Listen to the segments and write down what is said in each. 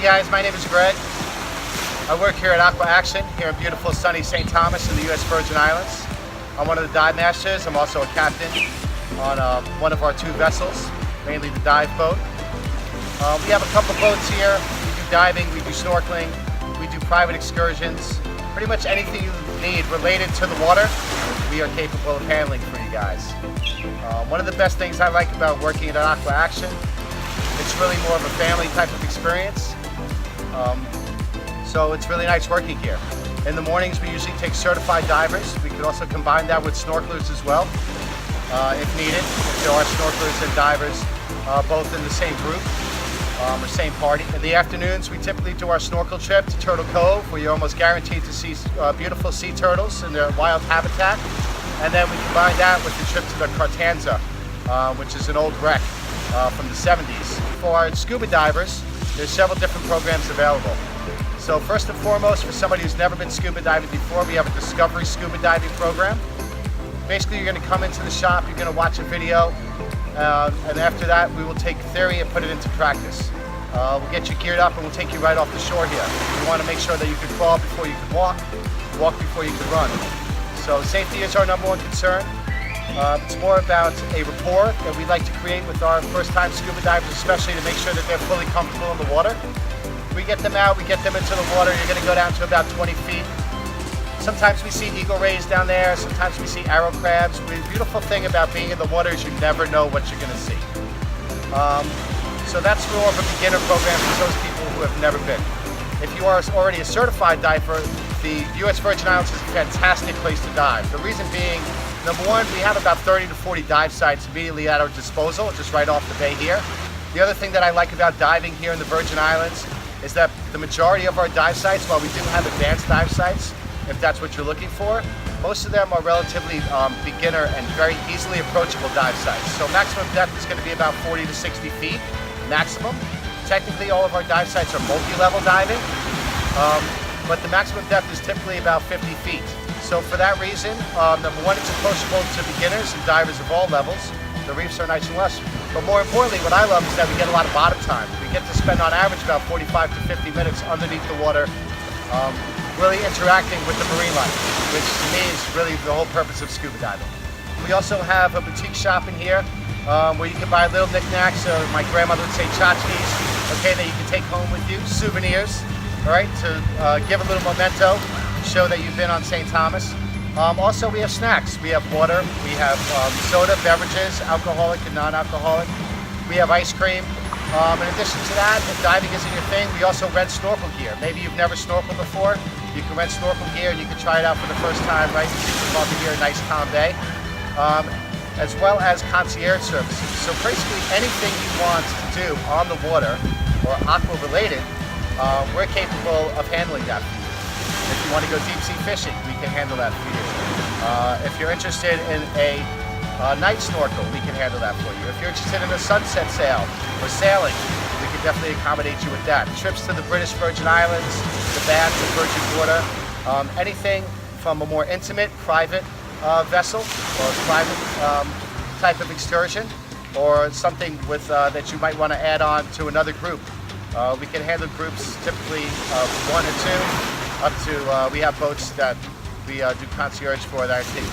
guys, my name is Greg. I work here at Aqua Action here in beautiful sunny St. Thomas in the U.S. Virgin Islands. I'm one of the dive masters. I'm also a captain on one of our two vessels, mainly the dive boat. We have a couple boats here. We do diving, we do snorkeling, we do private excursions. Pretty much anything you need related to the water, we are capable of handling for you guys. One of the best things I like about working at Aqua Action, it's really more of a family type of experience. So it's really nice working here. In the mornings we usually take certified divers. We could also combine that with snorkelers as well, if needed. If there are snorkelers and divers both in the same group or same party. In the afternoons we typically do our snorkel trip to Turtle Cove, where you're almost guaranteed to see beautiful sea turtles in their wild habitat. And then we combine that with the trip to the Cartanza, which is an old wreck from the 70s. For our scuba divers, there's several different programs available. So first and foremost, for somebody who's never been scuba diving before, we have a Discovery Scuba Diving program. Basically, you're going to come into the shop, you're going to watch a video, and after that, we will take theory and put it into practice. We'll get you geared up and we'll take you right off the shore here. We want to make sure that you can crawl before you can walk before you can run. So safety is our number one concern. It's more about a rapport that we like to create with our first-time scuba divers, especially to make sure that they're fully comfortable in the water. We get them out, we get them into the water. You're going to go down to about 20 feet. Sometimes we see eagle rays down there, sometimes we see arrow crabs. The beautiful thing about being in the water is you never know what you're going to see. So that's more of a beginner program for those people who have never been. If you are already a certified diver, the U.S. Virgin Islands is a fantastic place to dive. The reason being, number one, we have about 30 to 40 dive sites immediately at our disposal, just right off the bay here. The other thing that I like about diving here in the Virgin Islands is that the majority of our dive sites, while we do have advanced dive sites, if that's what you're looking for, most of them are relatively beginner and very easily approachable dive sites. So maximum depth is going to be about 40 to 60 feet, maximum. Technically, all of our dive sites are multi-level diving, but the maximum depth is typically about 50 feet. So for that reason, number one, it's approachable to beginners and divers of all levels. The reefs are nice and lush. But more importantly, what I love is that we get a lot of bottom time. We get to spend on average about 45 to 50 minutes underneath the water, really interacting with the marine life, which to me is really the whole purpose of scuba diving. We also have a boutique shop in here where you can buy little knickknacks, or my grandmother would say tchotchkes, okay, that you can take home with you, souvenirs, all right, to give a little memento, show that you've been on St. Thomas. Also, we have snacks. We have water, we have soda, beverages, alcoholic and non-alcoholic. We have ice cream. In addition to that, if diving isn't your thing, we also rent snorkel gear. Maybe you've never snorkeled before. You can rent snorkel gear and you can try it out for the first time, right? You can love to hear a nice calm bay. As well as concierge services. So basically anything you want to do on the water or aqua related, we're capable of handling that for you. If you want to go deep sea fishing, we can handle that for you. If you're interested in a night snorkel, we can handle that for you. If you're interested in a sunset sail or sailing, we can definitely accommodate you with that. Trips to the British Virgin Islands, the Baths, the Virgin Water, anything from a more intimate, private vessel or private type of excursion, or something with that you might want to add on to another group. We can handle groups typically of 1 or 2. Up to, we have boats that we do concierge for that I think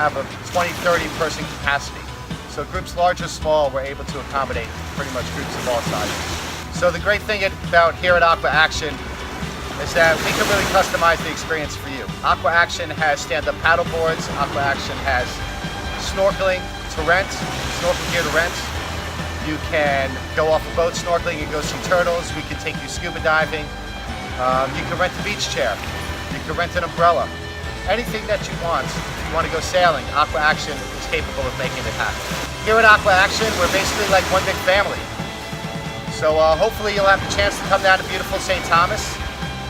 have a 20, 30 person capacity. So groups large or small, we're able to accommodate pretty much groups of all sizes. So the great thing about here at Aqua Action is that we can really customize the experience for you. Aqua Action has stand-up paddle boards. Aqua Action has snorkeling to rent, snorkel gear to rent. You can go off a boat snorkeling and go see turtles. We can take you scuba diving. You can rent a beach chair, you can rent an umbrella, anything that you want. If you want to go sailing, Aqua Action is capable of making it happen. Here at Aqua Action, we're basically like one big family. So hopefully you'll have the chance to come down to beautiful St. Thomas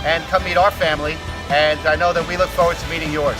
and come meet our family, and I know that we look forward to meeting yours.